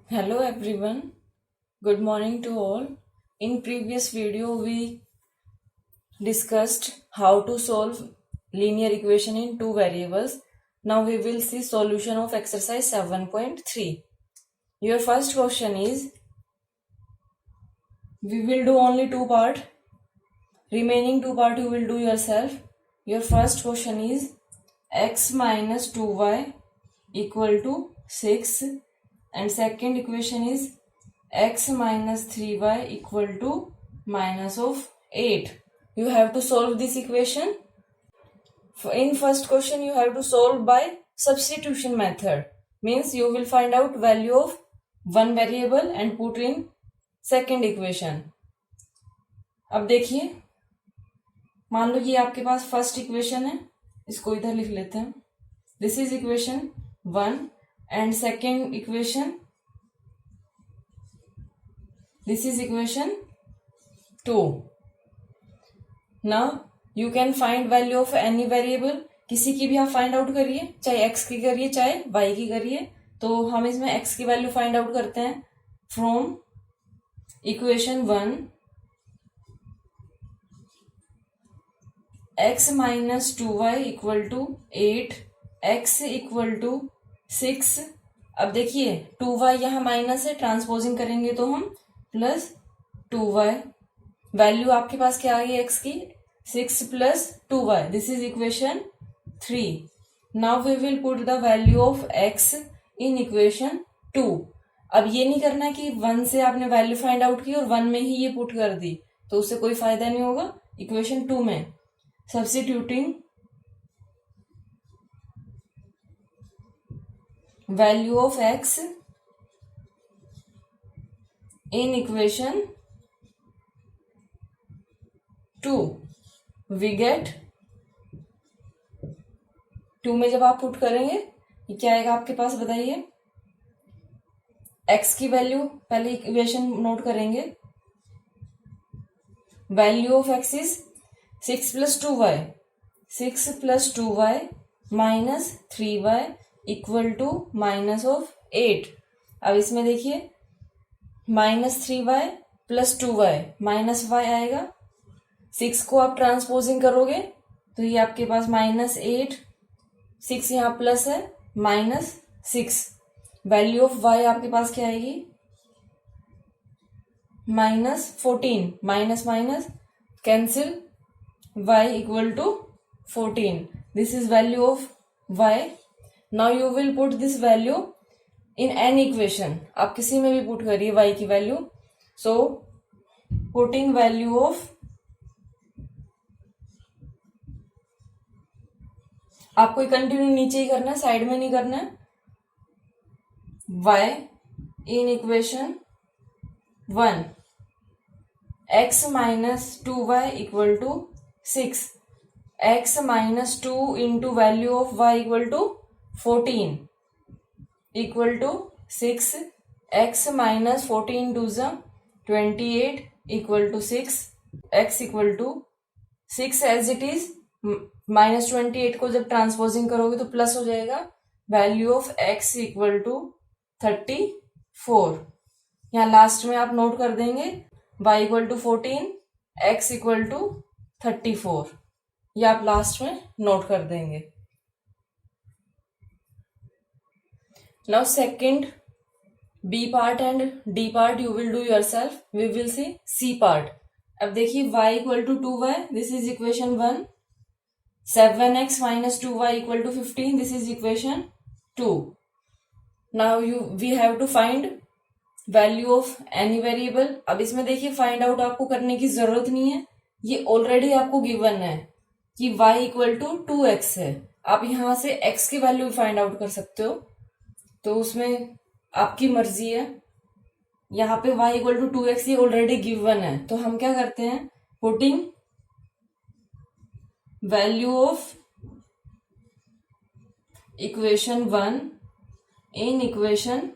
Hello everyone, good morning to all. In previous video we discussed how to solve linear equation in two variables. Now we will see solution of exercise 7.3. Your first question is, we will do only two part, remaining two part you will do yourself. Your first question is x minus 2y equal to 6 and second equation is x minus 3y equal to minus of 8. You have to solve this equation. In first question you have to solve by substitution method. Means you will find out value of one variable and put in second equation. अब देखिए, मान लो ये आपके पास first equation है, इसको इधर लिख लेते हैं. This is equation 1 and second equation, this is equation 2. Now you can find value of any variable. किसी की भी आप फाइंड आउट करिए, चाहे x की करिए चाहे y की करिए. तो हम इसमें x की वैल्यू फाइंड आउट करते हैं from equation 1. x minus 2y equal to 8, x equal to 6. अब देखिए 2y यहाँ माइनस है, ट्रांसपोजिंग करेंगे तो हम प्लस 2y. वैल्यू आपके पास क्या आ गई x की, 6 plus 2y. This is equation 3. Now we will put the value of x in equation 2. अब ये नहीं करना कि 1 से आपने वैल्यू फाइंड आउट की और 1 में ही ये पुट कर दी, तो उससे कोई फायदा नहीं होगा. इक्वेशन 2 में substituting value of x in equation 2 we get 2 में जब आप पुट करेंगे ये क्या आएगा आपके पास, बताइए. x की वैल्यू पहले इक्वेशन नोट करेंगे. Value of x is 6 plus 2y, 6 plus 2y minus 3y equal to minus of 8. अब इसमें देखिए minus 3y plus 2y minus y आएगा. 6 को आप ट्रांसपोजिंग करोगे तो ये आपके पास माइनस 8, 6 यहाँ प्लस है, माइनस 6. वैल्यू ऑफ y आपके पास क्या आएगी, minus 14. Minus minus cancel, y equal to 14. This is value of y. Now you will put this value in any equation. आप किसी में भी पुट करिए y की value. So putting value of, आपको कंटिन्यू नीचे ही करना है, साइड में नहीं करना है. y in equation 1, x minus 2y equal to 6, x minus 2 into value of y equal to 14 equal to 6, x minus 14 to the 28 equal to 6, x equal to 6 as it is. Minus 28 को जब transposing करोगे तो plus हो जाएगा. Value of x equal to 34. यहाँ last में आप note कर देंगे y equal to 14, x equal to 34. ये आप लास्ट में नोट कर देंगे. Now second B part and D part you will do yourself. We will see C part. अब देखिए y equal to 2y, this is equation 1. 7x minus 2y equal to 15, this is equation 2. Now we have to find value of any variable. अब इसमें देखिए find out आपको करने की जरूरत नहीं है, ये ऑलरेडी आपको गिवन है कि y equal to 2x है. आप यहाँ से x की वैल्यू फाइंड आउट कर सकते हो, तो उसमें आपकी मर्जी है. यहाँ पे y इक्वल टू 2x ये ऑलरेडी गिवन है, तो हम क्या करते हैं, putting value of equation 1 in equation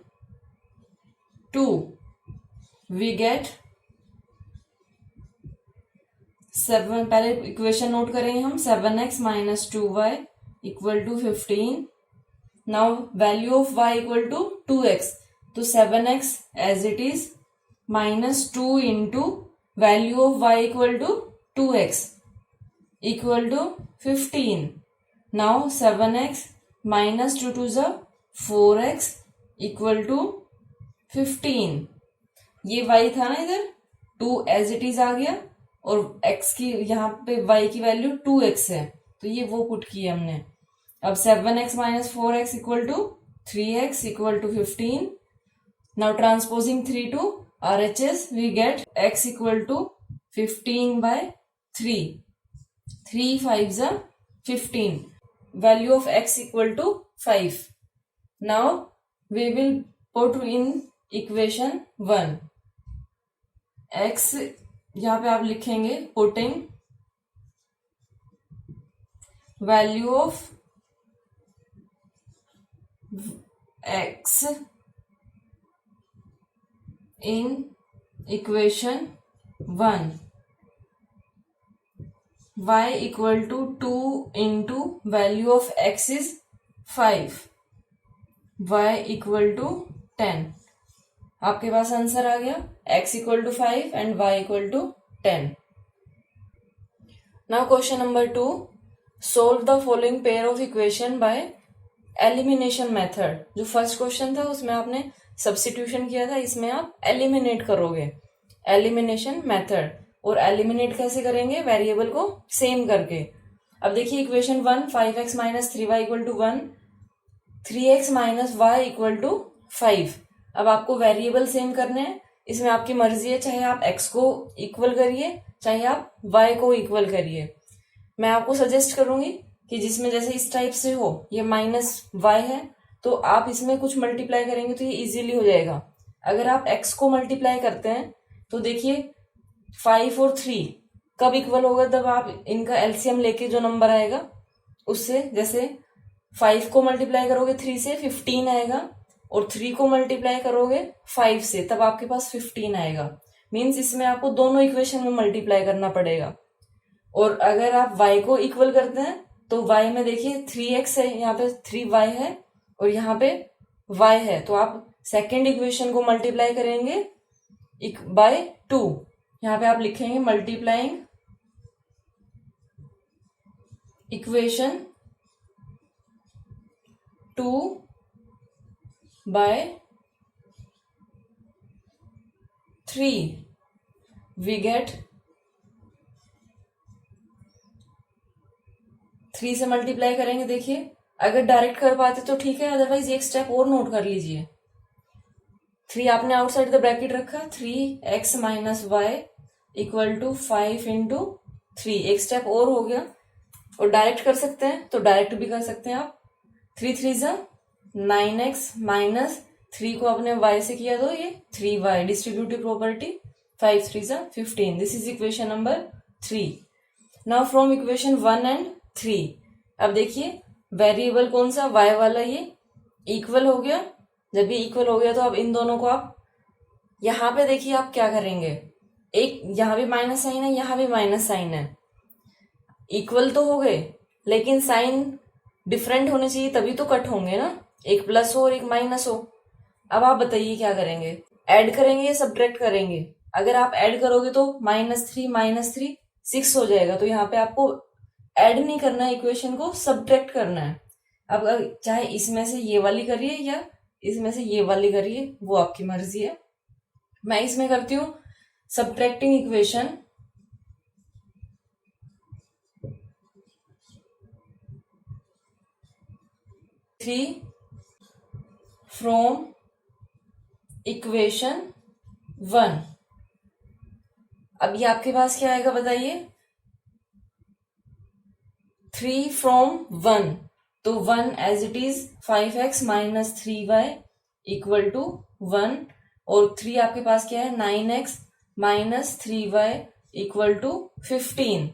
2 we get 7. पहले इक्वेशन नोट करेंगे हम. 7x minus 2y equal to 15. Now value of y equal to 2x. तो 7x as it is minus 2 into value of y equal to 2x equal to 15. Now 7x minus 2 twos 4x equal to 15. ये y था ना, इधर 2 as it is आ गया और x की यहाँ पे y की वैल्यू 2x है, तो ये वो पुट किया हमने. अब 7x minus 4x equal to 3x equal to 15. Now transposing 3 to RHS we get x equal to 15 by 3. 3 5s are 15. Value of x equal to 5. Now we will put in equation 1. x यहाँ पे आप लिखेंगे putting value of x in equation 1. y equal to 2 into value of x is 5. y equal to 10. आपके पास answer आ गया x equal to 5 and y equal to 10. Now question number 2. Solve the following pair of equation by elimination method. जो first question था उसमें आपने substitution किया था, इसमें आप एलिमिनेट करोगे एलिमिनेशन मेथड. और एलिमिनेट कैसे करेंगे? वेरिएबल को सेम करके. अब देखिए equation 1 5x minus 3y equal to 1, 3x minus y equal to 5. अब आपको वेरिएबल सेम करने हैं, इसमें आपकी मर्जी है, चाहे आप x को इक्वल करिए चाहे आप y को इक्वल करिए. मैं आपको सजेस्ट करूंगी कि जिसमें जैसे इस टाइप से हो, ये माइनस y है तो आप इसमें कुछ मल्टीप्लाई करेंगे तो ये इजीली हो जाएगा. अगर आप x को मल्टीप्लाई करते हैं तो देखिए 5 और 3 कब इक्वल होगा? जब आप इनका एलसीएम लेके जो नंबर आएगा उससे, जैसे 5 को मल्टीप्लाई करोगे 3 से 15 आएगा और 3 को मल्टीप्लाई करोगे 5 से तब आपके पास 15 आएगा. मीन्स इसमें आपको दोनों इक्वेशन में मल्टीप्लाई करना पड़ेगा. और अगर आप y को इक्वल करते हैं तो y में देखिए 3x है, यहाँ पे 3y है और यहाँ पे y है, तो आप सेकेंड इक्वेशन को मल्टीप्लाई करेंगे बाय 2. यहाँ पे आप लिखेंगे multiplying equation 2 by 3 we get 3 से मल्टीप्लाई करेंगे. देखिए अगर डायरेक्ट कर पाते तो ठीक है, अदरवाइज एक स्टेप और नोट कर लीजिए. 3 आपने आउटसाइड द ब्रैकेट रखा, 3x minus y equal to 5 into 3. एक स्टेप और हो गया. और डायरेक्ट कर सकते हैं तो डायरेक्ट भी कर सकते हैं आप. 3 3 जा 9x माइनस 3 को आपने y से किया तो ये 3y डिस्ट्रीब्यूटिव प्रॉपर्टी. 5 3 जा 15. This is equation number 3. Now from equation 1 and 3 अब देखिए वेरिएबल कौन सा? y वाला. ये इक्वल हो गया. जब ये इक्वल हो गया तो अब इन दोनों को आप यहाँ पे देखिए आप क्या करेंगे, एक यहाँ भी माइनस साइन है, यहाँ भी माइनस साइन है. इक्वल तो हो गए लेकिन साइन डिफरेंट होने चाहिए तभी तो कट होंगे ना, एक प्लस हो और एक माइनस हो. अब आप बताइए क्या करेंगे? ऐड करेंगे या सब्ट्रैक्ट करेंगे? अगर आप ऐड करोगे तो -3 6 हो जाएगा. तो यहाँ पे आपको ऐड नहीं करना है, इक्वेशन को सब्ट्रैक्ट करना है. अब चाहे इसमें से ये वाली करिए या इसमें से ये वाली करिए, वो आपकी मर्जी है. मैं इसमें करती हूँ सब्ट्रैक्टिंग इक्वेशन 3 फ्रॉम इक्वेशन 1. अब ये आपके पास क्या आएगा बताइए? 3 फ्रॉम 1, तो 1 as it is 5x minus 3y equal to 1 और 3 आपके पास क्या है? 9x minus 3y equal to 15.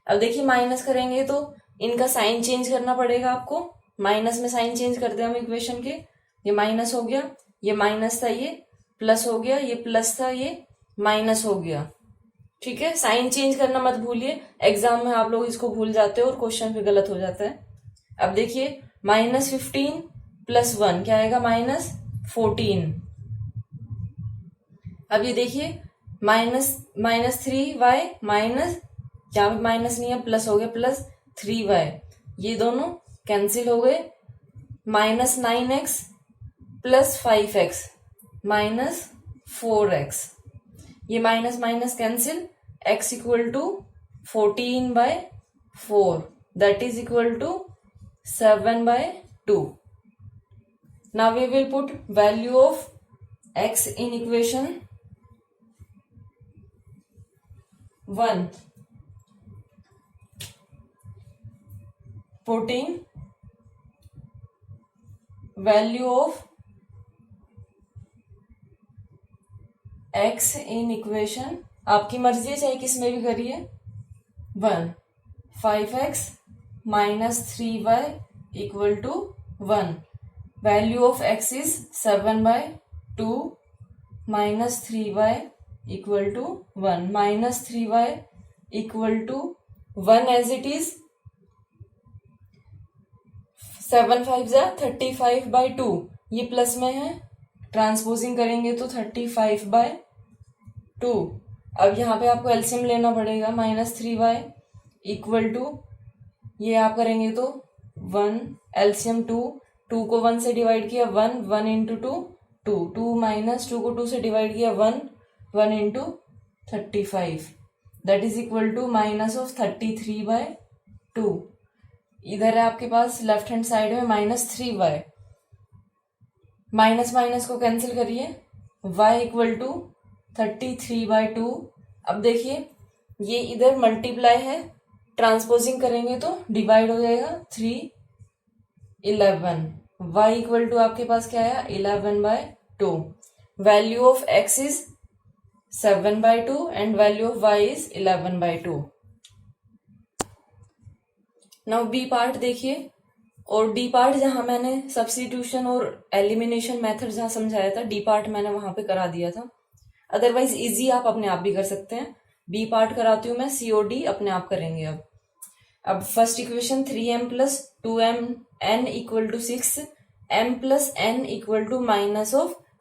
अब देखिए माइनस करेंगे तो इनका साइन चेंज करना पड़ेगा आपको. माइनस में साइन चेंज करते हैं हम इक्वेशन के. ये माइनस हो गया, ये माइनस था, ये प्लस हो गया, ये प्लस था, ये माइनस हो गया. ठीक है, साइन चेंज करना मत भूलिए. एग्जाम में आप लोग इसको भूल जाते हो और क्वेश्चन भी गलत हो जाता है. अब देखिए -15 + 1 क्या आएगा? -14. अब ये देखिए -3y माइनस, यहाँ पे माइनस नहीं है प्लस हो गया, +3y, ये दोनों कैंसिल हो गए। -9x + 5x -4x, ये minus minus cancel, x = 14/4 that is equal to 7/2. Now we will put value of x in equation 1. Putting value of x in equation, आपकी मर्जी है चाहे किस में भी करिए, 1. 5x - 3y = 1. Value of x is 7/2 minus 3y equal to 1. Minus 3y equal to 1 as it is. 7 5 35/2, ये plus में है, ट्रांसपोजिंग करेंगे तो 35/2. अब यहाँ पे आपको एलसीएम लेना पड़ेगा. -3y इक्वल टू, ये आप करेंगे तो 1, एलसीएम 2 को 1 से डिवाइड किया 1, 1 × 2 2, 2 - 2 को 2 से डिवाइड किया 1, 1 × 35, दैट इज इक्वल टू -33/2. इधर है आपके पास लेफ्ट हैंड साइड में -3y, माइनस माइनस को कैंसिल करिए, y = 33/2. अब देखिए ये इधर मल्टीप्लाई है, ट्रांसपोजिंग करेंगे तो डिवाइड हो जाएगा 3 11. y = आपके पास क्या आया 11/2. Value of x is 7/2 and value of y is 11/2. Now B part देखिए, और डी पार्ट जहां मैंने सब्स्टिट्यूशन और एलिमिनेशन मेथड जहां समझाया था, डी पार्ट मैंने वहां पे करा दिया था. अदरवाइज इजी आप अपने आप भी कर सकते हैं. बी पार्ट कराती हूं मैं, COD अपने आप करेंगे. अब first equation 3m + 2mn = 6, m + n =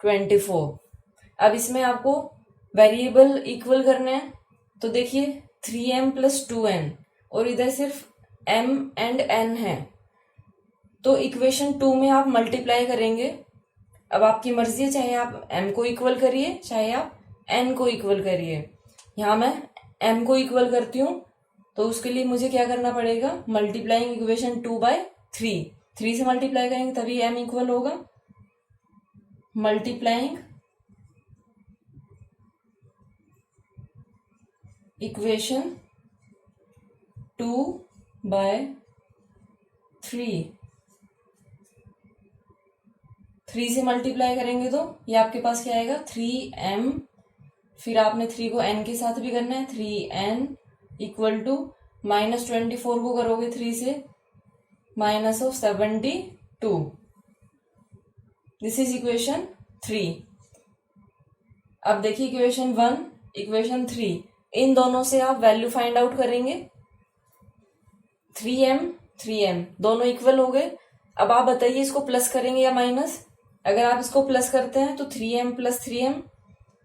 -24. अब इसमें आपको वेरिएबल इक्वल करने हैं, तो देखिए 3m + 2n और इधर सिर्फ m एंड n है, तो इक्वेशन 2 में आप मल्टीप्लाई करेंगे. अब आपकी मर्जी है, चाहे आप m को इक्वल करिए चाहे आप n को इक्वल करिए. यहां मैं m को इक्वल करती हूं, तो उसके लिए मुझे क्या करना पड़ेगा, मल्टीप्लाइंग इक्वेशन 2/3. 3 से मल्टीप्लाई करेंगे तभी m इक्वल होगा. Multiplying equation 2/3. 3 से मल्टीप्लाई करेंगे तो ये आपके पास क्या आएगा 3m, फिर आपने 3 को n के साथ भी करना है, 3n = -24 को करोगे 3 से -72. This is equation 3. अब देखिए इक्वेशन 1, इक्वेशन 3, इन दोनों से आप वैल्यू फाइंड आउट करेंगे. 3m दोनों इक्वल हो गए. अब आप बताइए इसको प्लस करेंगे या माइनस. अगर आप इसको प्लस करते हैं तो 3m + 3m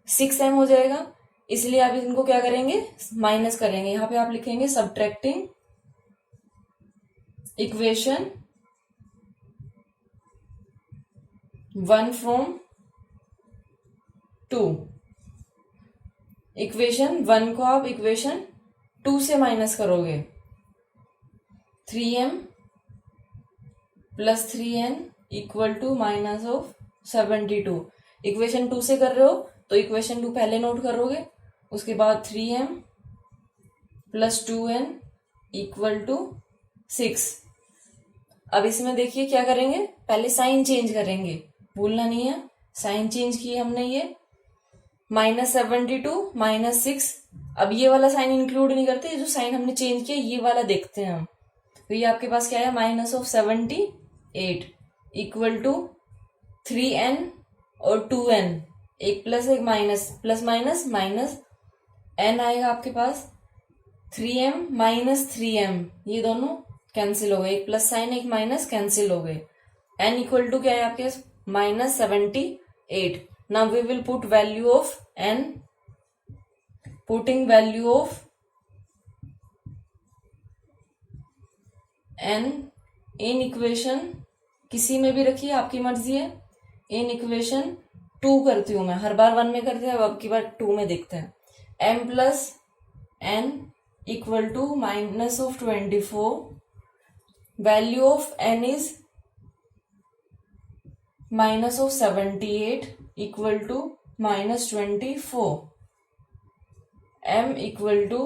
6m हो जाएगा, इसलिए आप इनको क्या करेंगे, माइनस करेंगे. यहाँ पे आप लिखेंगे सब्ट्रैक्टिंग इक्वेशन 1 from 2. इक्वेशन 1 को आप इक्वेशन 2 से माइनस करोगे. 3m + 3n = -72. इक्वेशन 2 से कर रहे हो तो इक्वेशन 2 पहले नोट करोगे, उसके बाद 3m + 2n = 6. अब इसमें देखिए क्या करेंगे, पहले साइन चेंज करेंगे, भूलना नहीं है. साइन चेंज किए हमने, ये -72 -6. अब ये वाला साइन इंक्लूड नहीं करते, जो साइन हमने चेंज किया ये वाला देखते हैं हम. तो ये आपके पास क्या है -78 = 3n और 2n, एक प्लस एक minus, plus minus minus, n आएगा आपके पास 3m - 3m, ये दोनों कैंसिल हो गए, एक प्लस साइन एक माइनस कैंसिल हो गए. n = क्या है आपके पास -78. Now we will put value of n. Putting value of n in equation किसी में भी रखिए, आपकी मर्जी है. इन इक्वेशन 2 करती हूं मैं, हर बार 1 में करते हैं, अब की बार 2 में देखते हैं. m plus n equal to minus of 24. Value of n is minus of 78 equal to minus 24. m equal to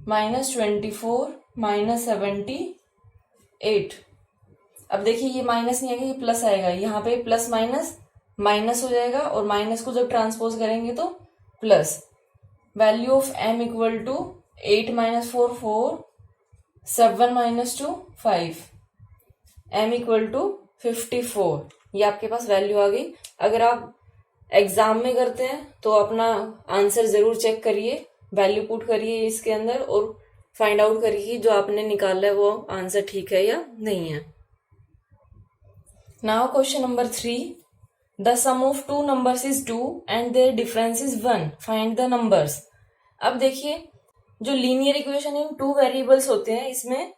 minus 24 minus 78. अब देखिए ये माइनस नहीं आएगा, ये प्लस आएगा. यहाँ पे प्लस माइनस माइनस हो जाएगा और माइनस को जब ट्रांसपोज करेंगे तो plus. Value of m equal to 8 minus 4 4, 7 minus 2 5. m equal to 54. ये आपके पास वैल्यू आ गई. अगर आप एग्जाम में करते हैं तो अपना आंसर जरूर चेक करिए, वैल्यू पुट करिए इसके अंदर और फाइंड आउट करिए जो आपने निकाला है वो आंसर ठीक है या नहीं है. Now question number 3. The sum of two numbers is 2 and their difference is 1. Find the numbers. अब देखिए जो लीनियर इक्वेशन इन 2 वेरिएबल्स होते हैं, इसमें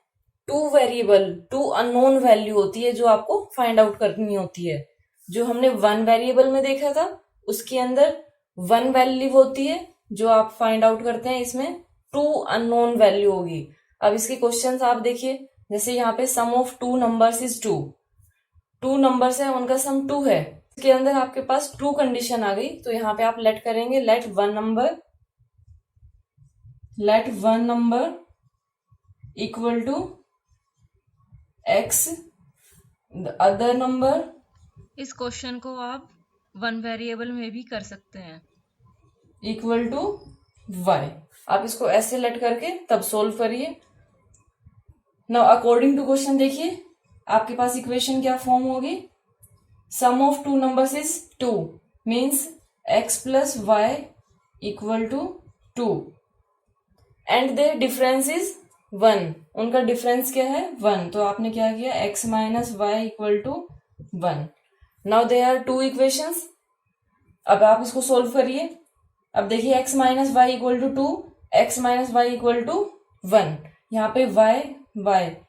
2 वेरिएबल 2 अननोन वैल्यू होती है जो आपको फाइंड आउट करनी होती है. जो हमने 1 वेरिएबल में देखा था उसके अंदर 1 वैल्यू होती है जो आप फाइंड आउट करते हैं, इसमें 2 अननोन वैल्यू होगी. अब इसके क्वेश्चंस आप देखिए, जैसे यहाँ पे सम ऑफ 2 नंबर्स इज 2. 2 नंबर्स है, उनका सम 2 है. इसके अंदर आपके पास 2 कंडीशन आ गई, तो यहाँ पे आप लेट करेंगे let one number equal to x, the other number. इस क्वेश्चन को आप 1 वेरिएबल में भी कर सकते हैं, इक्वल टू y. आप इसको ऐसे लेट करके तब सोल्व करिए. नाउ अकॉर्डिंग टू क्वेश्चन देखिए आपके पास इक्वेशन क्या फॉर्म होगी. Sum of 2 numbers is 2 means x plus y equal to 2 and their difference is 1. उनका डिफरेंस क्या है 1, तो आपने क्या किया x minus y equal to 1. Now they are 2 equations. अब आप इसको सोल्व करिए. अब देखिए x minus y equal to 2, x minus y equal to 1. यहाँ पे y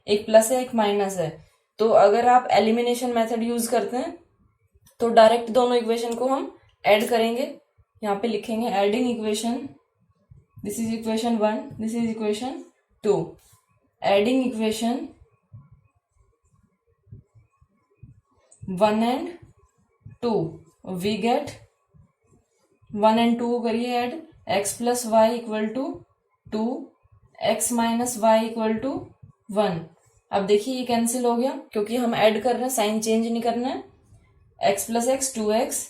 एक प्लस है एक माइनस है, तो अगर आप एलिमिनेशन मेथड यूज करते हैं तो डायरेक्ट दोनों इक्वेशन को हम ऐड करेंगे. यहाँ पे लिखेंगे adding equation. This is equation 1, this is equation 2. Adding equation 1 and 2, we get 1 and 2 करिए add. x plus y equal to 2, x minus y equal to 1. अब देखिए ये कैंसिल हो गया क्योंकि हम ऐड कर रहे हैं, साइन चेंज नहीं करना है. x plus x 2x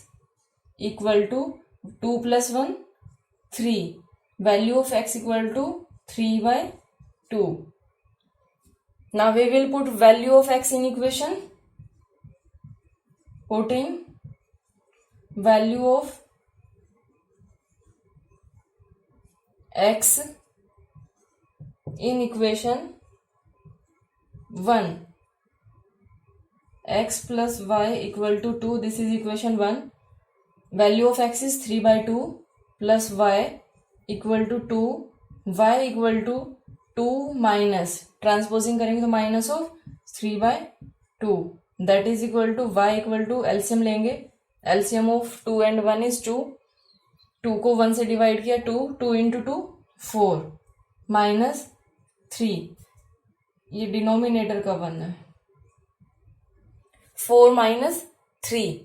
equal to 2 plus 1 3. Value of x equal to 3/2. Now we will put value of x in equation. Putting value of x in equation 1. x plus y equal to 2. This is equation 1. Value of x is 3/2 plus y equal to 2. y equal to 2 minus transposing करेंगे तो minus of 3/2. That is equal to y equal to LCM लेंगे. LCM of 2 and 1 is 2. 2 को 1 से divide किया 2 into 2 4 minus 3. ये denominator का 1 है. 4 minus 3.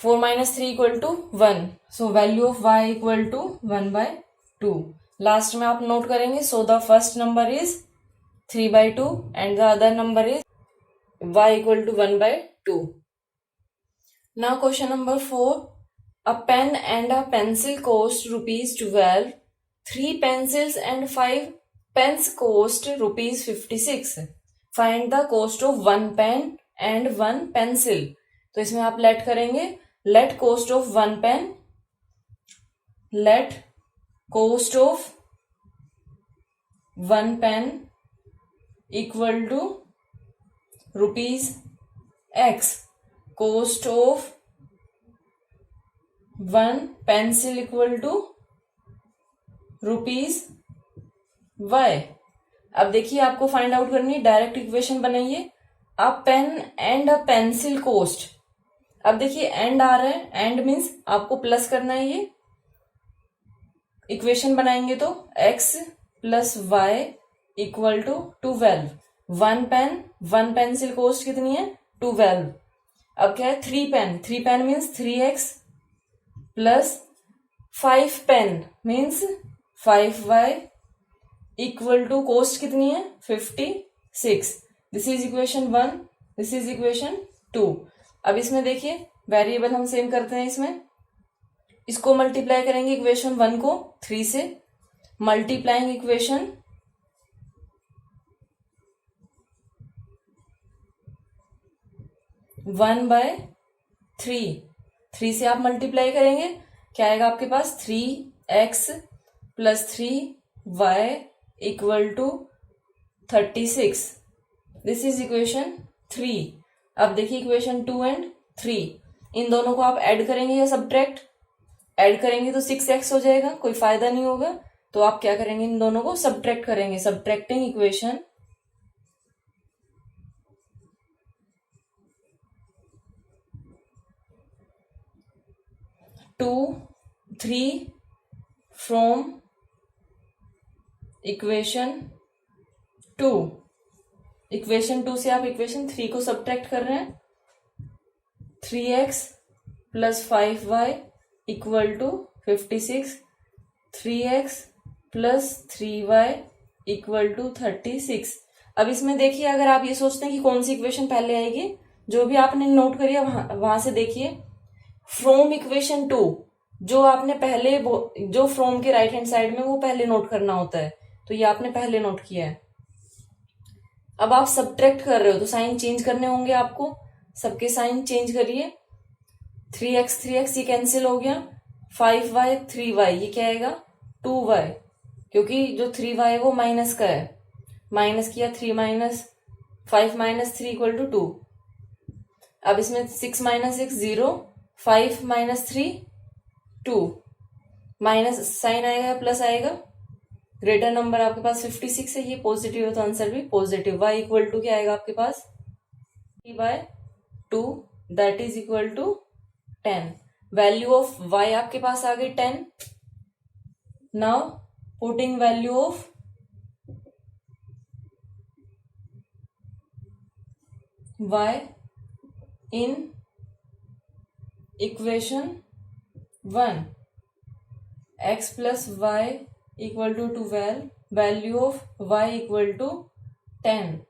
4 minus 3 equal to 1. So value of y equal to 1/2. Last में आप नोट करेंगे. So the first number is 3/2 and the other number is y equal to 1/2. Now question number 4. A pen and a pencil cost ₹12. 3 pencils and 5 pens cost ₹56. Find the cost of 1 pen and 1 pencil. तो इसमें आप let करेंगे let cost of 1 pen, let cost of 1 pen equal to rupees x. Cost of 1 pencil equal to rupees y। अब देखिए आपको find out करनी है, direct equation बनाइए। A pen and a pencil cost. अब देखिए एंड आ रहा है, एंड मीन्स आपको प्लस करना है। ये इक्वेशन बनाएंगे तो x plus y equal to 12। 1 pencil cost कितनी है 12। अब क्या है 3 pen means 3x plus 5 pen means 5y equal to cost कितनी है 56। This is equation 1, this is equation 2। अब इसमें देखिए वेरिएबल हम सेम करते हैं। इसमें इसको मल्टीप्लाई करेंगे इक्वेशन 1 को 3 से। Multiplying equation 1/3। 3 से आप मल्टीप्लाई करेंगे, क्या आएगा आपके पास 3x plus 3y equal to 36। This is equation 3। अब देखिए इक्वेशन 2 एंड 3, इन दोनों को आप ऐड करेंगे या सब्ट्रैक्ट। ऐड करेंगे तो 6x हो जाएगा, कोई फायदा नहीं होगा। तो आप क्या करेंगे, इन दोनों को सब्ट्रैक्ट करेंगे। Subtracting equation 2 3 from equation 2। Equation 2 से आप इक्वेशन 3 को सब्ट्रैक्ट कर रहे हैं। 3x plus 5y equal to 56। 3x plus 3y equal to 36। अब इसमें देखिए, अगर आप ये सोचते हैं कि कौन सी इक्वेशन पहले आएगी, जो भी आपने नोट करी है वहां से देखिए। फ्रॉम इक्वेशन 2 जो आपने पहले, जो फ्रॉम के राइट हैंड साइड में वो पहले नोट करना होता है, तो ये आपने पहले नोट किया है। अब आप सब्ट्रैक्ट कर रहे हो तो साइन चेंज करने होंगे आपको। सबके साइन चेंज करिए। 3x ये कैंसिल हो गया। 5y 3y ये क्या आएगा 2y, क्योंकि जो 3y है वो माइनस का है। माइनस किया 3 माइनस 5 माइनस 3 इक्वल टू 2। अब इसमें 6 माइनस 6 0, 5 माइनस 3 2, माइनस साइन आएगा प्लस आएगा। ग्रेटर नंबर आपके पास 56 है, ये पॉजिटिव है तो आंसर भी पॉजिटिव। y इक्वल टू क्या आएगा आपके पास 3/2 that is equal to 10। Value of y आपके पास आ गई 10। Now putting value of y in equation 1, x plus y equal to 12, value of y equal to 10,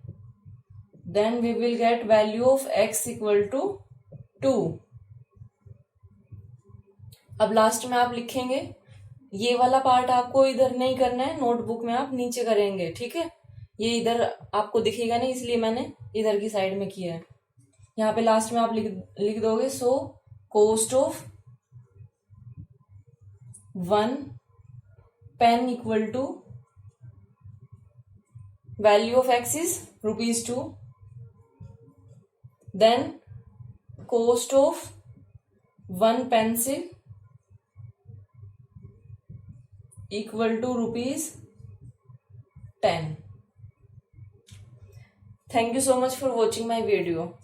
then we will get value of x equal to 2। अब last में आप लिखेंगे, ये वाला पार्ट आपको इधर नहीं करना है, नोटबुक में आप नीचे करेंगे, ठीक है। ये इधर आपको दिखेगा नहीं, इसलिए मैंने इधर की साइड में किया है। यहाँ पे लास्ट में आप लिख दोगे so cost of 1 pen equal to value of x is ₹2, then cost of 1 pencil equal to ₹10। Thank you so much for watching my video.